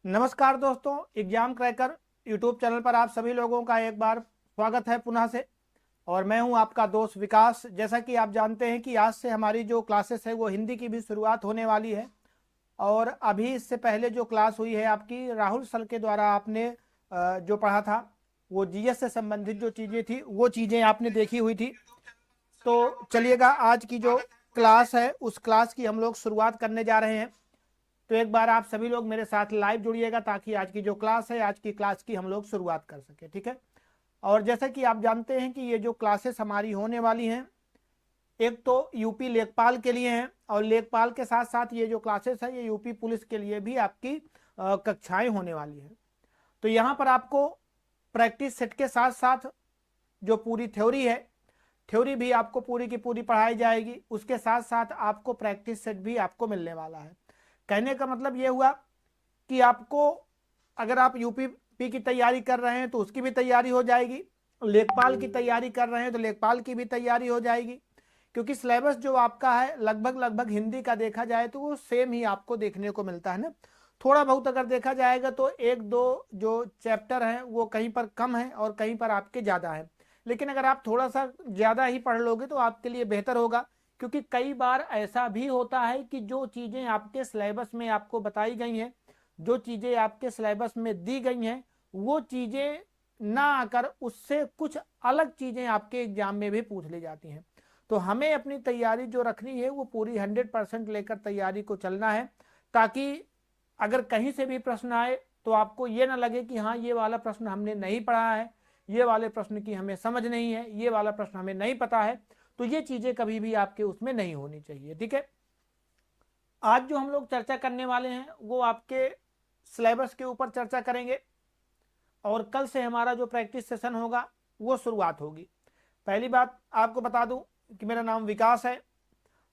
नमस्कार दोस्तों, exam cracker YouTube channel पर आप सभी लोगों का एक बार स्वागत है पुनः से। और मैं हूं आपका दोस्त विकास। जैसा कि आप जानते हैं कि आज से हमारी जो क्लासेस है वो हिंदी की भी शुरुआत होने वाली है। और अभी इससे पहले जो क्लास हुई है आपकी राहुल सर के द्वारा, आपने जो पढ़ा था वो जीएस से संबंधित जो चीज़ें थी वो चीज़ें आपने देखी हुई थी। तो चलिएगा, आज की जो क्लास है उस क्लास की हम लोग शुरुआत करने जा रहे हैं। तो एक बार आप सभी लोग मेरे साथ लाइव जुड़िएगा ताकि आज की जो क्लास है, आज की क्लास की हम लोग शुरुआत कर सके। ठीक है। और जैसा कि आप जानते हैं कि ये जो क्लासेस हमारी होने वाली हैं, एक तो यूपी लेखपाल के लिए हैं और लेखपाल के साथ साथ ये जो क्लासेस है ये यूपी पुलिस के लिए भी आपकी कक्षाएं होने वाली हैं। तो यहाँ पर आपको प्रैक्टिस सेट के साथ साथ जो पूरी थ्योरी है, थ्योरी भी आपको पूरी की पूरी पढ़ाई जाएगी। उसके साथ साथ आपको प्रैक्टिस सेट भी आपको मिलने वाला है। कहने का मतलब ये हुआ कि आपको, अगर आप यूपी की तैयारी कर रहे हैं तो उसकी भी तैयारी हो जाएगी, लेखपाल की तैयारी कर रहे हैं तो लेखपाल की भी तैयारी हो जाएगी। क्योंकि सिलेबस जो आपका है लगभग हिंदी का देखा जाए तो वो सेम ही आपको देखने को मिलता है ना। थोड़ा बहुत अगर देखा जाएगा तो एक दो जो चैप्टर हैं वो कहीं पर कम है और कहीं पर आपके ज़्यादा है। लेकिन अगर आप थोड़ा सा ज़्यादा ही पढ़ लोगे तो आपके लिए बेहतर होगा। क्योंकि कई बार ऐसा भी होता है कि जो चीज़ें आपके सिलेबस में आपको बताई गई हैं, जो चीज़ें आपके सिलेबस में दी गई हैं, वो चीज़ें ना आकर उससे कुछ अलग चीज़ें आपके एग्जाम में भी पूछ ली जाती हैं। तो हमें अपनी तैयारी जो रखनी है वो पूरी 100% लेकर तैयारी को चलना है, ताकि अगर कहीं से भी प्रश्न आए तो आपको ये ना लगे कि हाँ ये वाला प्रश्न हमने नहीं पढ़ा है, ये वाले प्रश्न की हमें समझ नहीं है, ये वाला प्रश्न हमें नहीं पता है। तो ये चीज़ें कभी भी आपके उसमें नहीं होनी चाहिए। ठीक है। आज जो हम लोग चर्चा करने वाले हैं वो आपके सिलेबस के ऊपर चर्चा करेंगे और कल से हमारा जो प्रैक्टिस सेशन होगा वो शुरुआत होगी। पहली बात आपको बता दूं कि मेरा नाम विकास है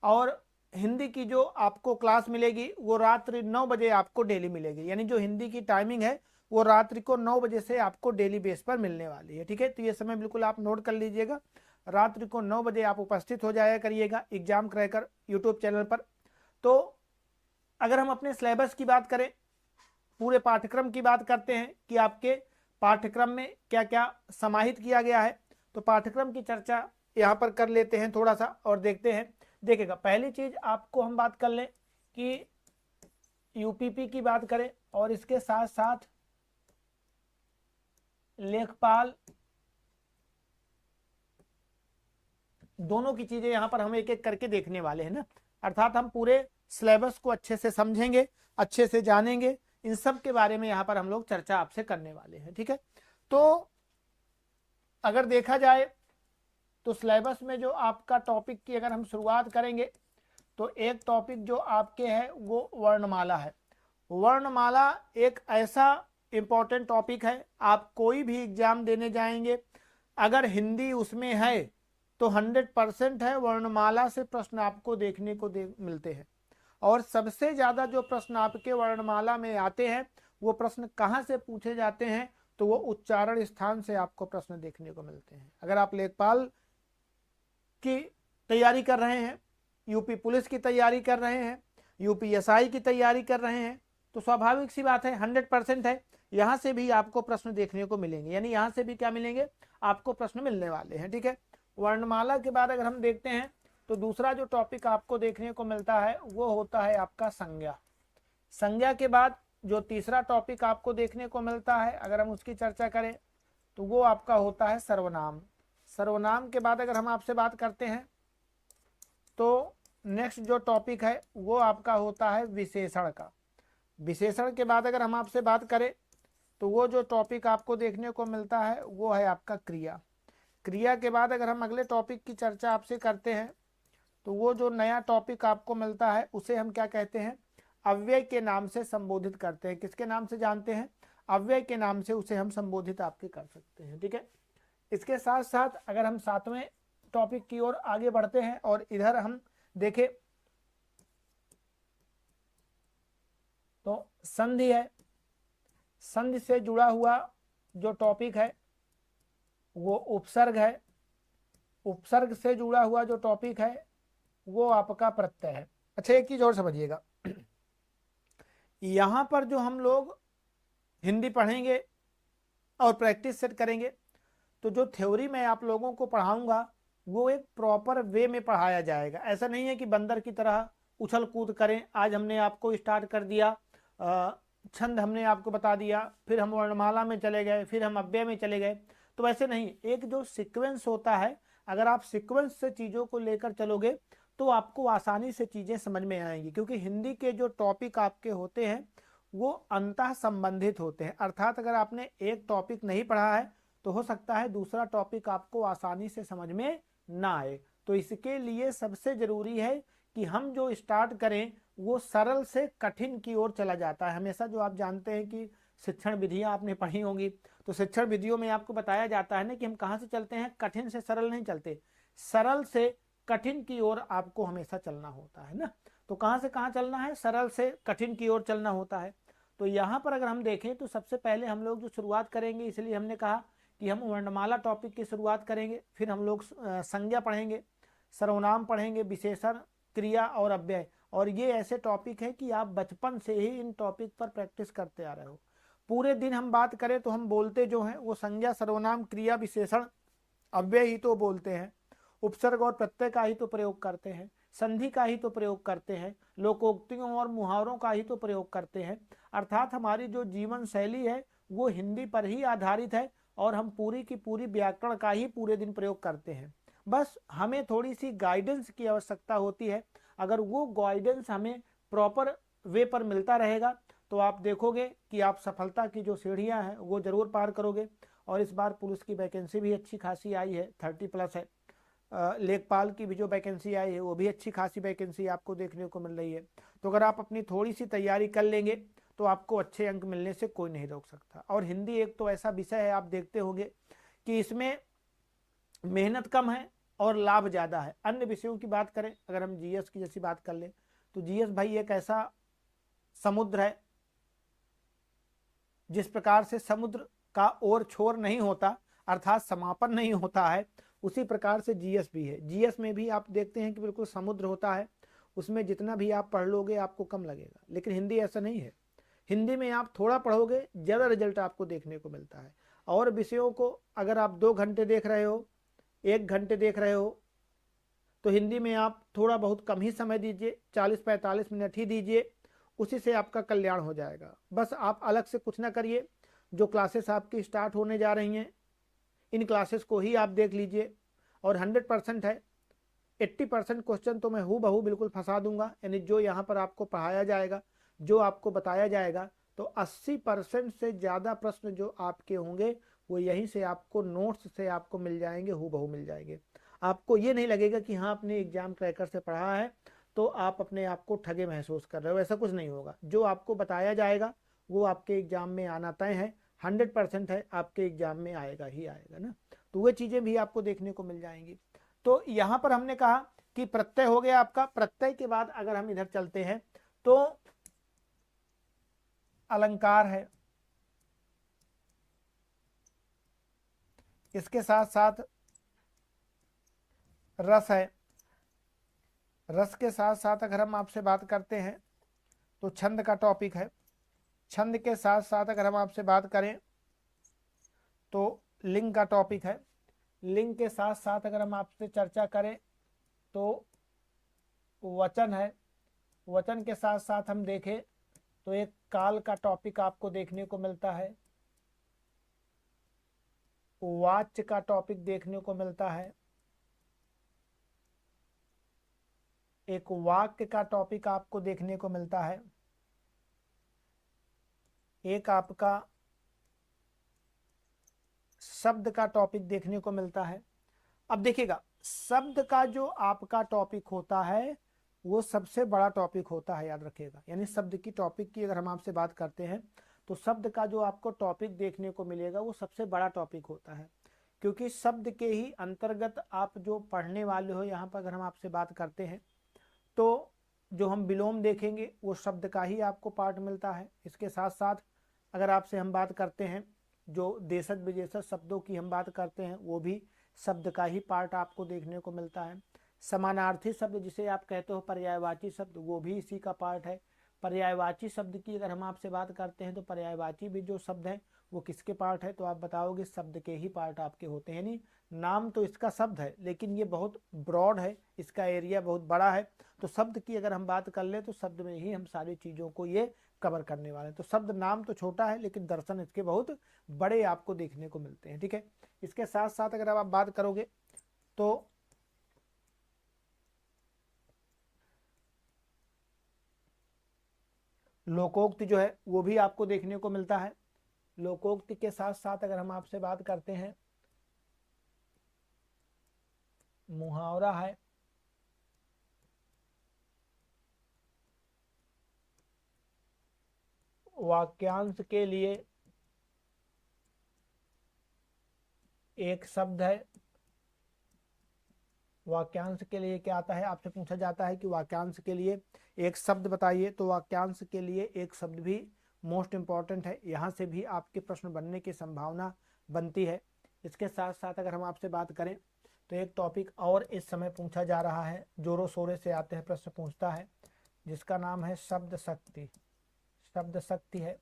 और हिंदी की जो आपको क्लास मिलेगी वो रात्रि 9 बजे आपको डेली मिलेगी। यानी जो हिंदी की टाइमिंग है वो रात्रि को 9 बजे से आपको डेली बेस पर मिलने वाली है। ठीक है। तो ये समय बिल्कुल आप नोट कर लीजिएगा। रात्रि को 9 बजे आप उपस्थित हो जाया करिएगा एग्जाम क्रैकर यूट्यूब चैनल पर। तो अगर हम अपने सिलेबस की बात करें, पूरे पाठ्यक्रम की बात करते हैं कि आपके पाठ्यक्रम में क्या क्या समाहित किया गया है, तो पाठ्यक्रम की चर्चा यहाँ पर कर लेते हैं थोड़ा सा और देखते हैं। देखिएगा, पहली चीज आपको हम बात कर लें कि यूपीपी की बात करें और इसके साथ साथ लेखपाल, दोनों की चीजें यहाँ पर हम एक एक करके देखने वाले हैं ना। अर्थात हम पूरे सिलेबस को अच्छे से समझेंगे, अच्छे से जानेंगे, इन सब के बारे में यहाँ पर हम लोग चर्चा आपसे करने वाले हैं। ठीक है। तो अगर देखा जाए तो सिलेबस में जो आपका टॉपिक की अगर हम शुरुआत करेंगे तो एक टॉपिक जो आपके है वो वर्णमाला है। वर्णमाला एक ऐसा इंपॉर्टेंट टॉपिक है, आप कोई भी एग्जाम देने जाएंगे अगर हिंदी उसमें है तो 100% है वर्णमाला से प्रश्न आपको देखने को मिलते हैं। और सबसे ज़्यादा जो प्रश्न आपके वर्णमाला में आते हैं वो प्रश्न कहाँ से पूछे जाते हैं, तो वो उच्चारण स्थान से आपको प्रश्न देखने को मिलते हैं। अगर आप लेखपाल की तैयारी कर रहे हैं, यूपी पुलिस की तैयारी कर रहे हैं, यूपीएसआई की तैयारी कर रहे हैं, तो स्वाभाविक सी बात है 100% है यहाँ से भी आपको प्रश्न देखने को मिलेंगे। यानी यहाँ से भी क्या मिलेंगे, आपको प्रश्न मिलने वाले हैं। ठीक है। वर्णमाला के बाद अगर हम देखते हैं तो दूसरा जो टॉपिक आपको देखने को मिलता है वो होता है आपका संज्ञा। संज्ञा के बाद जो तीसरा टॉपिक आपको देखने को मिलता है अगर हम उसकी चर्चा करें तो वो आपका होता है सर्वनाम। सर्वनाम के बाद अगर हम आपसे बात करते हैं तो नेक्स्ट जो टॉपिक है वो आपका होता है विशेषण का। विशेषण के बाद अगर हम आपसे बात करें तो वो जो टॉपिक आपको देखने को मिलता है वो है आपका क्रिया। क्रिया के बाद अगर हम अगले टॉपिक की चर्चा आपसे करते हैं तो वो जो नया टॉपिक आपको मिलता है उसे हम क्या कहते हैं, अव्यय के नाम से संबोधित करते हैं। किसके नाम से जानते हैं, अव्यय के नाम से उसे हम संबोधित आपके कर सकते हैं। ठीक है। इसके साथ साथ अगर हम सातवें टॉपिक की ओर आगे बढ़ते हैं और इधर हम देखें तो संधि है। संधि से जुड़ा हुआ जो टॉपिक है वो उपसर्ग है। उपसर्ग से जुड़ा हुआ जो टॉपिक है वो आपका प्रत्यय है। अच्छा, एक चीज और समझिएगा, यहां पर जो हम लोग हिंदी पढ़ेंगे और प्रैक्टिस सेट करेंगे तो जो थ्योरी मैं आप लोगों को पढ़ाऊंगा वो एक प्रॉपर वे में पढ़ाया जाएगा। ऐसा नहीं है कि बंदर की तरह उछल कूद करें। आज हमने आपको स्टार्ट कर दिया, छंद हमने आपको बता दिया, फिर हम वर्णमाला में चले गए, फिर हम अव्यय में चले गए। तो वैसे नहीं, एक जो सीक्वेंस होता है, अगर आप सीक्वेंस से चीज़ों को लेकर चलोगे तो आपको आसानी से चीज़ें समझ में आएंगी। क्योंकि हिंदी के जो टॉपिक आपके होते हैं वो अंतः संबंधित होते हैं। अर्थात अगर आपने एक टॉपिक नहीं पढ़ा है तो हो सकता है दूसरा टॉपिक आपको आसानी से समझ में ना आए। तो इसके लिए सबसे जरूरी है कि हम जो स्टार्ट करें वो सरल से कठिन की ओर चला जाता है। हमेशा जो आप जानते हैं कि शिक्षण विधियां आपने पढ़ी होंगी, तो शिक्षण विधियों में आपको बताया जाता है ना कि हम कहाँ से चलते हैं, कठिन से सरल नहीं चलते, सरल से कठिन की ओर आपको हमेशा चलना होता है ना। तो कहाँ से कहाँ चलना है, सरल से कठिन की ओर चलना होता है। तो यहाँ पर अगर हम देखें तो सबसे पहले हम लोग जो शुरुआत करेंगे, इसलिए हमने कहा कि हम वर्णमाला टॉपिक की शुरुआत करेंगे। फिर हम लोग संज्ञा पढ़ेंगे, सर्वनाम पढ़ेंगे, विशेषण, क्रिया और अव्यय। और ये ऐसे टॉपिक है कि आप बचपन से ही इन टॉपिक पर प्रैक्टिस करते आ रहे हो। पूरे दिन हम बात करें तो हम बोलते जो हैं वो संज्ञा, सर्वनाम, क्रिया, विशेषण, अव्यय ही तो बोलते हैं। उपसर्ग और प्रत्यय का ही तो प्रयोग करते हैं, संधि का ही तो प्रयोग करते हैं, लोकोक्तियों और मुहावरों का ही तो प्रयोग करते हैं। अर्थात हमारी जो जीवन शैली है वो हिंदी पर ही आधारित है और हम पूरी की पूरी व्याकरण का ही पूरे दिन प्रयोग करते हैं। बस हमें थोड़ी सी गाइडेंस की आवश्यकता होती है। अगर वो गाइडेंस हमें प्रॉपर वे पर मिलता रहेगा तो आप देखोगे कि आप सफलता की जो सीढ़ियां हैं वो जरूर पार करोगे। और इस बार पुलिस की वैकेंसी भी अच्छी खासी आई है, 30+ है। लेखपाल की भी जो वैकेंसी आई है वो भी अच्छी खासी वैकेंसी आपको देखने को मिल रही है। तो अगर आप अपनी थोड़ी सी तैयारी कर लेंगे तो आपको अच्छे अंक मिलने से कोई नहीं रोक सकता। और हिंदी एक तो ऐसा विषय है, आप देखते होंगे कि इसमें मेहनत कम है और लाभ ज़्यादा है। अन्य विषयों की बात करें, अगर हम जीएस की जैसी बात कर लें तो जीएस भाई एक ऐसा समुद्र है, जिस प्रकार से समुद्र का और छोर नहीं होता, अर्थात समापन नहीं होता है, उसी प्रकार से जीएस भी है। जीएस में भी आप देखते हैं कि बिल्कुल समुद्र होता है, उसमें जितना भी आप पढ़ लोगे आपको कम लगेगा। लेकिन हिंदी ऐसा नहीं है, हिंदी में आप थोड़ा पढ़ोगे ज़्यादा रिजल्ट आपको देखने को मिलता है। और विषयों को अगर आप 2 घंटे देख रहे हो, 1 घंटे देख रहे हो, तो हिंदी में आप थोड़ा बहुत कम ही समय दीजिए, 40-45 मिनट ही दीजिए, उसी से आपका कल्याण हो जाएगा। बस आप अलग से कुछ ना करिए, जो क्लासेस आपकी स्टार्ट होने जा रही हैं इन क्लासेस को ही आप देख लीजिए। और 100% है, 80% क्वेश्चन तो मैं हूँ बहू बिल्कुल फंसा दूंगा। यानी जो यहाँ पर आपको पढ़ाया जाएगा, जो आपको बताया जाएगा, तो 80% से ज़्यादा प्रश्न जो आपके होंगे वो यहीं से आपको नोट्स से आपको मिल जाएंगे, हूँ बहू मिल जाएंगे। आपको ये नहीं लगेगा कि हाँ अपने एग्जाम क्रैकर से पढ़ा है तो आप अपने आप को ठगे महसूस कर रहे हो, ऐसा कुछ नहीं होगा। जो आपको बताया जाएगा वो आपके एग्जाम में आना तय है, 100% है, आपके एग्जाम में आएगा ही आएगा ना। तो वो चीज़ें भी आपको देखने को मिल जाएंगी। तो यहाँ पर हमने कहा कि प्रत्यय हो गया आपका। प्रत्यय के बाद अगर हम इधर चलते हैं तो अलंकार है, इसके साथ साथ रस है, रस के साथ साथ अगर हम आपसे बात करते हैं तो छंद का टॉपिक है, छंद के साथ साथ अगर हम आपसे बात करें तो लिंग का टॉपिक है, लिंग के साथ साथ अगर हम आपसे चर्चा करें तो वचन है, वचन के साथ साथ हम देखें तो एक काल का टॉपिक आपको देखने को मिलता है, वाच्य का टॉपिक देखने को मिलता है, एक वाक्य का टॉपिक आपको देखने को मिलता है, एक आपका शब्द का टॉपिक देखने को मिलता है। अब देखिएगा, शब्द का जो आपका टॉपिक होता है वो सबसे बड़ा टॉपिक होता है, याद रखिएगा। यानी शब्द की टॉपिक की अगर हम आपसे बात करते हैं तो शब्द का जो आपको टॉपिक देखने को मिलेगा वो सबसे बड़ा टॉपिक होता है। क्योंकि शब्द के ही अंतर्गत आप जो पढ़ने वाले हो, यहाँ पर अगर हम आपसे बात करते हैं तो जो हम विलोम देखेंगे वो शब्द का ही आपको पार्ट मिलता है। इसके साथ साथ अगर आपसे हम बात करते हैं, जो देशज विदेशज शब्दों की हम बात करते हैं वो भी शब्द का ही पार्ट आपको देखने को मिलता है। समानार्थी शब्द जिसे आप कहते हो पर्यायवाची शब्द, वो भी इसी का पार्ट है। पर्यायवाची शब्द की अगर हम आपसे बात करते हैं तो पर्यायवाची भी जो शब्द है वो किसके पार्ट है, तो आप बताओगे शब्द के ही पार्ट आपके होते हैं। नहीं, नाम तो इसका शब्द है लेकिन ये बहुत ब्रॉड है, इसका एरिया बहुत बड़ा है। तो शब्द की अगर हम बात कर ले तो शब्द में ही हम सारी चीज़ों को ये कवर करने वाले हैं। तो शब्द नाम तो छोटा है लेकिन दर्शन इसके बहुत बड़े आपको देखने को मिलते हैं। ठीक है, इसके साथ साथ अगर आप बात करोगे तो लोकोक्ति जो है वो भी आपको देखने को मिलता है। लोकोक्ति के साथ साथ अगर हम आपसे बात करते हैं, मुहावरा है, वाक्यांश के लिए एक शब्द है। वाक्यांश के लिए क्या आता है, आपसे पूछा जाता है कि वाक्यांश के लिए एक शब्द बताइए, तो वाक्यांश के लिए एक शब्द भी मोस्ट इंपॉर्टेंट है, यहाँ से भी आपके प्रश्न बनने की संभावना बनती है। इसके साथ साथ अगर हम आपसे बात करें तो एक टॉपिक और इस समय पूछा जा रहा है, जोरों शोरों से आते हैं प्रश्न पूछता है, जिसका नाम है शब्द शक्ति। शब्द शक्ति है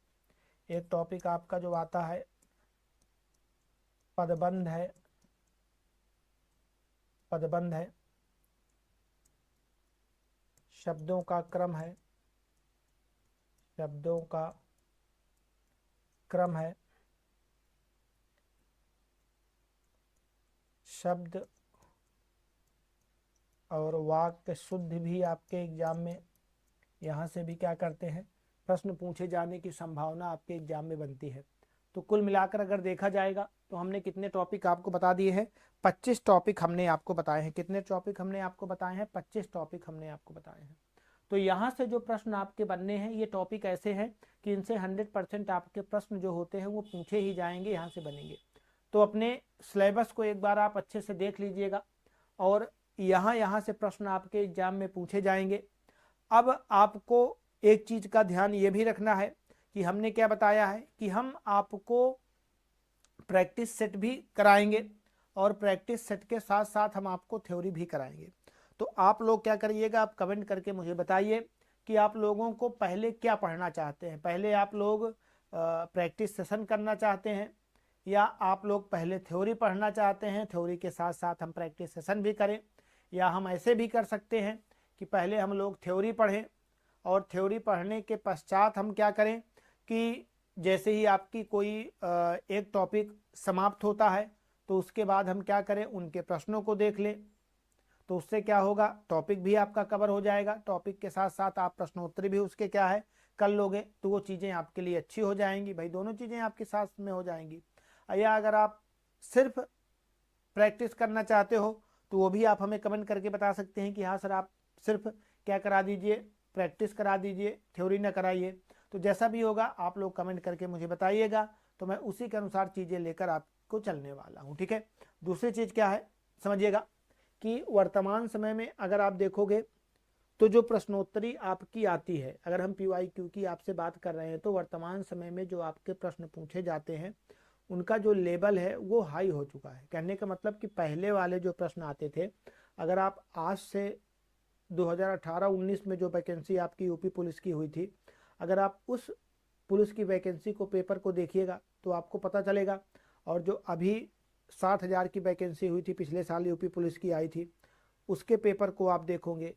एक टॉपिक आपका जो आता है। पदबंध है, पदबंध है, शब्दों का क्रम है, शब्दों का क्रम है, शब्द और वाक्य शुद्ध भी आपके एग्जाम में यहाँ से भी क्या करते हैं, प्रश्न पूछे जाने की संभावना आपके एग्जाम में बनती है। तो कुल मिलाकर अगर देखा जाएगा तो हमने कितने टॉपिक आपको बता दिए हैं, 25 टॉपिक हमने आपको बताए हैं। कितने टॉपिक हमने आपको बताए हैं, 25 टॉपिक हमने आपको बताए हैं। तो यहाँ से जो प्रश्न आपके बनने हैं ये टॉपिक ऐसे हैं कि इनसे 100% आपके प्रश्न जो होते हैं वो पूछे ही जाएंगे, यहाँ से बनेंगे। तो अपने सिलेबस को एक बार आप अच्छे से देख लीजिएगा और यहाँ से प्रश्न आपके एग्जाम में पूछे जाएंगे। अब आपको एक चीज का ध्यान ये भी रखना है कि हमने क्या बताया है कि हम आपको प्रैक्टिस सेट भी कराएंगे और प्रैक्टिस सेट के साथ साथ हम आपको थ्योरी भी कराएंगे। तो आप लोग क्या करिएगा, आप कमेंट करके मुझे बताइए कि आप लोगों को पहले क्या पढ़ना चाहते हैं। पहले आप लोग प्रैक्टिस सेशन करना चाहते हैं या आप लोग पहले थ्योरी पढ़ना चाहते हैं, थ्योरी के साथ साथ हम प्रैक्टिस सेशन भी करें, या हम ऐसे भी कर सकते हैं कि पहले हम लोग थ्योरी पढ़ें और थ्योरी पढ़ने के पश्चात हम क्या करें कि जैसे ही आपकी कोई एक टॉपिक समाप्त होता है तो उसके बाद हम क्या करें, उनके प्रश्नों को देख लें। तो उससे क्या होगा, टॉपिक भी आपका कवर हो जाएगा, टॉपिक के साथ साथ आप प्रश्नोत्तरी भी उसके क्या है कर लोगे, तो वो चीज़ें आपके लिए अच्छी हो जाएंगी। भाई दोनों चीज़ें आपके साथ में हो जाएंगी। या अगर आप सिर्फ प्रैक्टिस करना चाहते हो तो वो भी आप हमें कमेंट करके बता सकते हैं कि हाँ सर आप सिर्फ क्या करा दीजिए, प्रैक्टिस करा दीजिए, थ्योरी ना कराइए। तो जैसा भी होगा आप लोग कमेंट करके मुझे बताइएगा, तो मैं उसी के अनुसार चीज़ें लेकर आपको चलने वाला हूँ। ठीक है, दूसरी चीज़ क्या है समझिएगा कि वर्तमान समय में अगर आप देखोगे तो जो प्रश्नोत्तरी आपकी आती है, अगर हम PYQ की आपसे बात कर रहे हैं तो वर्तमान समय में जो आपके प्रश्न पूछे जाते हैं उनका जो लेवल है वो हाई हो चुका है। कहने का मतलब कि पहले वाले जो प्रश्न आते थे, अगर आप आज से 2018-19 में जो वैकेंसी आपकी यूपी पुलिस की हुई थी, अगर आप उस पुलिस की वैकेंसी को पेपर को देखिएगा तो आपको पता चलेगा, और जो अभी 60,000 की वैकेंसी हुई थी पिछले साल यूपी पुलिस की आई थी, उसके पेपर को आप देखोगे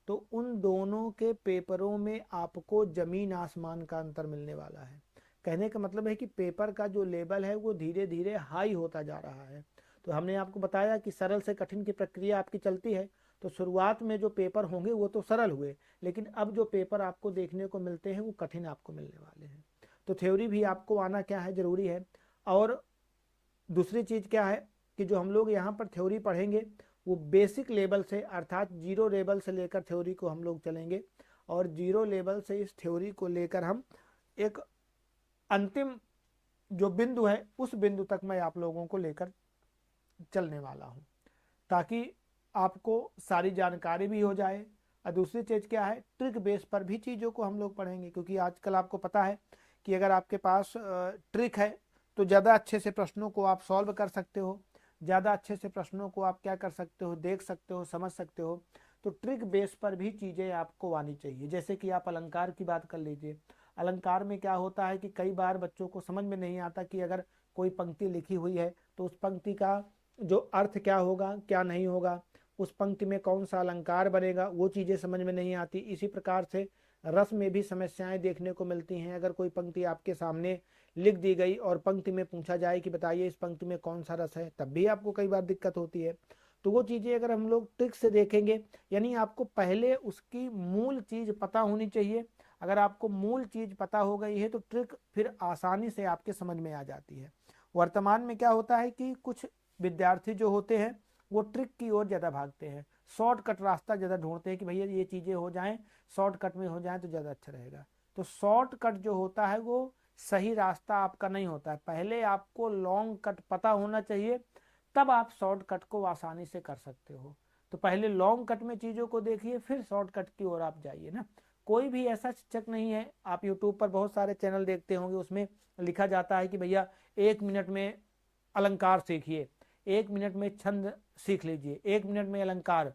तो उन दोनों के पेपरों में आपको ज़मीन आसमान का अंतर मिलने वाला है। कहने का मतलब है कि पेपर का जो लेवल है वो धीरे धीरे हाई होता जा रहा है। तो हमने आपको बताया कि सरल से कठिन की प्रक्रिया आपकी चलती है। तो शुरुआत में जो पेपर होंगे वो तो सरल हुए, लेकिन अब जो पेपर आपको देखने को मिलते हैं वो कठिन आपको मिलने वाले हैं। तो थ्योरी भी आपको आना क्या है ज़रूरी है। और दूसरी चीज़ क्या है कि जो हम लोग यहाँ पर थ्योरी पढ़ेंगे वो बेसिक लेवल से, अर्थात जीरो लेवल से लेकर थ्योरी को हम लोग चलेंगे, और जीरो लेवल से इस थ्योरी को लेकर हम एक अंतिम जो बिंदु है उस बिंदु तक मैं आप लोगों को लेकर चलने वाला हूं, ताकि आपको सारी जानकारी भी हो जाए। और दूसरी चीज़ क्या है, ट्रिक बेस पर भी चीज़ों को हम लोग पढ़ेंगे, क्योंकि आजकल आपको पता है कि अगर आपके पास ट्रिक है तो ज़्यादा अच्छे से प्रश्नों को आप सॉल्व कर सकते हो, ज़्यादा अच्छे से प्रश्नों को आप क्या कर सकते हो, देख सकते हो, समझ सकते हो। तो ट्रिक बेस पर भी चीज़ें आपको आनी चाहिए। जैसे कि आप अलंकार की बात कर लीजिए। अलंकार में क्या होता है कि कई बार बच्चों को समझ में नहीं आता कि अगर कोई पंक्ति लिखी हुई है तो उस पंक्ति का जो अर्थ क्या होगा, क्या नहीं होगा, उस पंक्ति में कौन सा अलंकार बनेगा, वो चीज़ें समझ में नहीं आती। इसी प्रकार से रस में भी समस्याएं देखने को मिलती हैं। अगर कोई पंक्ति आपके सामने लिख दी गई और पंक्ति में पूछा जाए कि बताइए इस पंक्ति में कौन सा रस है, तब भी आपको कई बार दिक्कत होती है। तो वो चीज़ें अगर हम लोग ट्रिक से देखेंगे, यानी आपको पहले उसकी मूल चीज़ पता होनी चाहिए। अगर आपको मूल चीज़ पता हो गई है तो ट्रिक फिर आसानी से आपके समझ में आ जाती है। वर्तमान में क्या होता है कि कुछ विद्यार्थी जो होते हैं वो ट्रिक की ओर ज़्यादा भागते हैं, शॉर्टकट रास्ता ज़्यादा ढूंढते हैं कि भैया ये चीज़ें हो जाएं, शॉर्टकट में हो जाएं तो ज़्यादा अच्छा रहेगा। तो शॉर्टकट जो होता है वो सही रास्ता आपका नहीं होता है। पहले आपको लॉन्ग कट पता होना चाहिए, तब आप शॉर्टकट को आसानी से कर सकते हो। तो पहले लॉन्ग कट में चीज़ों को देखिए, फिर शॉर्टकट की ओर आप जाइए ना। कोई भी ऐसा शिक्षक नहीं है, आप यूट्यूब पर बहुत सारे चैनल देखते होंगे, उसमें लिखा जाता है कि भैया 1 मिनट में अलंकार सीखिए, 1 मिनट में छंद सीख लीजिए, 1 मिनट में अलंकार।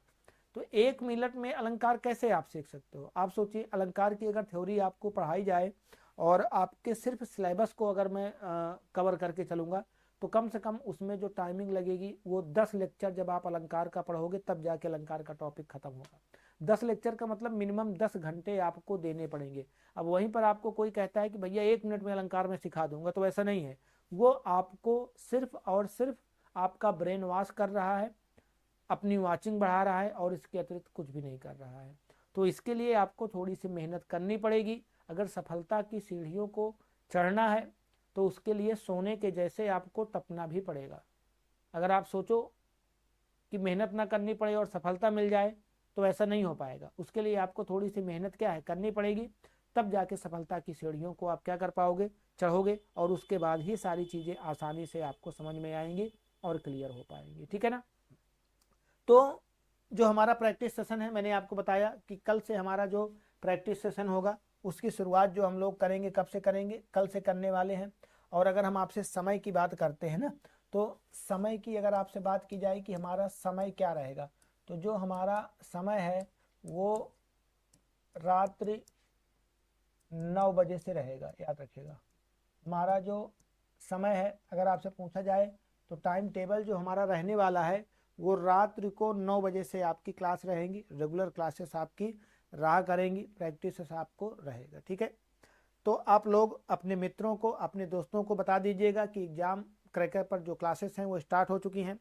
तो 1 मिनट में अलंकार कैसे आप सीख सकते हो? आप सोचिए, अलंकार की अगर थ्योरी आपको पढ़ाई जाए और आपके सिर्फ सिलेबस को अगर मैं कवर करके चलूँगा तो कम से कम उसमें जो टाइमिंग लगेगी वो 10 लेक्चर जब आप अलंकार का पढ़ोगे तब जाके अलंकार का टॉपिक खत्म होगा। 10 लेक्चर का मतलब मिनिमम 10 घंटे आपको देने पड़ेंगे। अब वहीं पर आपको कोई कहता है कि भैया 1 मिनट में अलंकार में सिखा दूंगा, तो ऐसा नहीं है। वो आपको सिर्फ और सिर्फ आपका ब्रेन वॉश कर रहा है, अपनी वाचिंग बढ़ा रहा है और इसके अतिरिक्त कुछ भी नहीं कर रहा है। तो इसके लिए आपको थोड़ी सी मेहनत करनी पड़ेगी। अगर सफलता की सीढ़ियों को चढ़ना है तो उसके लिए सोने के जैसे आपको तपना भी पड़ेगा। अगर आप सोचो कि मेहनत ना करनी पड़े और सफलता मिल जाए तो ऐसा नहीं हो पाएगा। उसके लिए आपको थोड़ी सी मेहनत क्या है करनी पड़ेगी, तब जाके सफलता की सीढ़ियों को आप क्या कर पाओगे, चढ़ोगे, और उसके बाद ही सारी चीज़ें आसानी से आपको समझ में आएंगी और क्लियर हो पाएंगी। ठीक है ना। तो जो हमारा प्रैक्टिस सेशन है, मैंने आपको बताया कि कल से हमारा जो प्रैक्टिस सेशन होगा उसकी शुरुआत जो हम लोग करेंगे, कब से करेंगे, कल से करने वाले हैं। और अगर हम आपसे समय की बात करते हैं ना, तो समय की अगर आपसे बात की जाए कि हमारा समय क्या रहेगा, तो जो हमारा समय है वो रात्रि 9 बजे से रहेगा। याद रखिएगा, हमारा जो समय है अगर आपसे पूछा जाए तो टाइम टेबल जो हमारा रहने वाला है वो रात्रि को 9 बजे से आपकी क्लास रहेंगी। रेगुलर क्लासेस आपकी रहा करेंगी, प्रैक्टिस आपको रहेगा। ठीक है। तो आप लोग अपने मित्रों को, अपने दोस्तों को बता दीजिएगा कि एग्जाम क्रैकर पर जो क्लासेस हैं वो स्टार्ट हो चुकी हैं।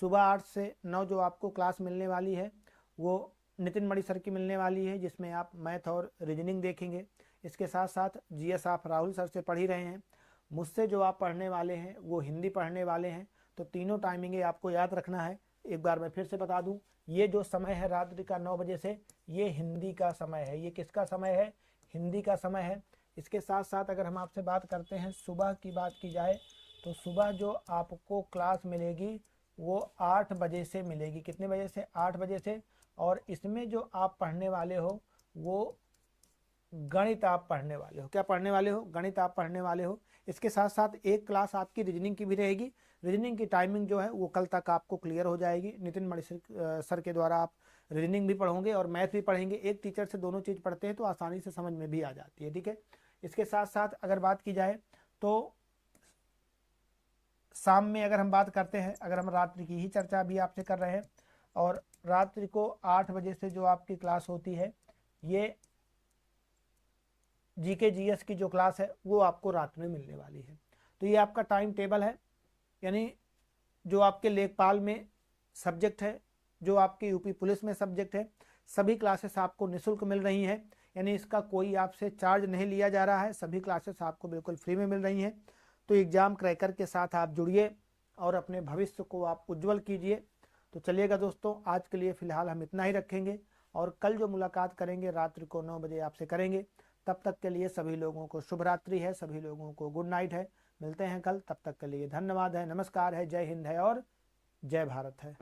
सुबह 8 से 9 जो आपको क्लास मिलने वाली है वो नितिन मणि सर की मिलने वाली है, जिसमें आप मैथ और रीजनिंग देखेंगे। इसके साथ साथ जीएस आप राहुल सर से पढ़ ही रहे हैं। मुझसे जो आप पढ़ने वाले हैं वो हिंदी पढ़ने वाले हैं। तो तीनों टाइमिंगें आपको याद रखना है। एक बार मैं फिर से बता दूं, ये जो समय है रात्रि का 9 बजे से, ये हिंदी का समय है। ये किसका समय है? हिंदी का समय है। इसके साथ साथ अगर हम आपसे बात करते हैं सुबह की बात की जाए तो सुबह जो आपको क्लास मिलेगी वो 8 बजे से मिलेगी। कितने बजे से? 8 बजे से। और इसमें जो आप पढ़ने वाले हो वो गणित आप पढ़ने वाले हो। क्या पढ़ने वाले हो? गणित आप पढ़ने वाले हो। इसके साथ साथ एक क्लास आपकी रीजनिंग की भी रहेगी। रीजनिंग की टाइमिंग जो है वो कल तक आपको क्लियर हो जाएगी। नितिन मणि सर के द्वारा आप रीजनिंग भी पढ़ोगे और मैथ भी पढ़ेंगे। एक टीचर से दोनों चीज़ पढ़ते हैं तो आसानी से समझ में भी आ जाती है। ठीक है। इसके साथ साथ अगर बात की जाए तो शाम में अगर हम बात करते हैं, अगर हम रात्रि की ही चर्चा भी आपसे कर रहे हैं, और रात्रि को 8 बजे से जो आपकी क्लास होती है, ये जीके जीएस की जो क्लास है वो आपको रात में मिलने वाली है। तो ये आपका टाइम टेबल है। यानी जो आपके लेखपाल में सब्जेक्ट है, जो आपके यूपी पुलिस में सब्जेक्ट है, सभी क्लासेस आपको निःशुल्क मिल रही हैं। यानी इसका कोई आपसे चार्ज नहीं लिया जा रहा है, सभी क्लासेस आपको बिल्कुल फ्री में मिल रही हैं। तो एग्जाम क्रैकर के साथ आप जुड़िए और अपने भविष्य को आप उज्जवल कीजिए। तो चलिएगा दोस्तों, आज के लिए फ़िलहाल हम इतना ही रखेंगे और कल जो मुलाकात करेंगे रात्रि को 9 बजे आपसे करेंगे। तब तक के लिए सभी लोगों को शुभ रात्रि है, सभी लोगों को गुड नाइट है। मिलते हैं कल, तब तक के लिए धन्यवाद है, नमस्कार है, जय हिंद है और जय भारत है।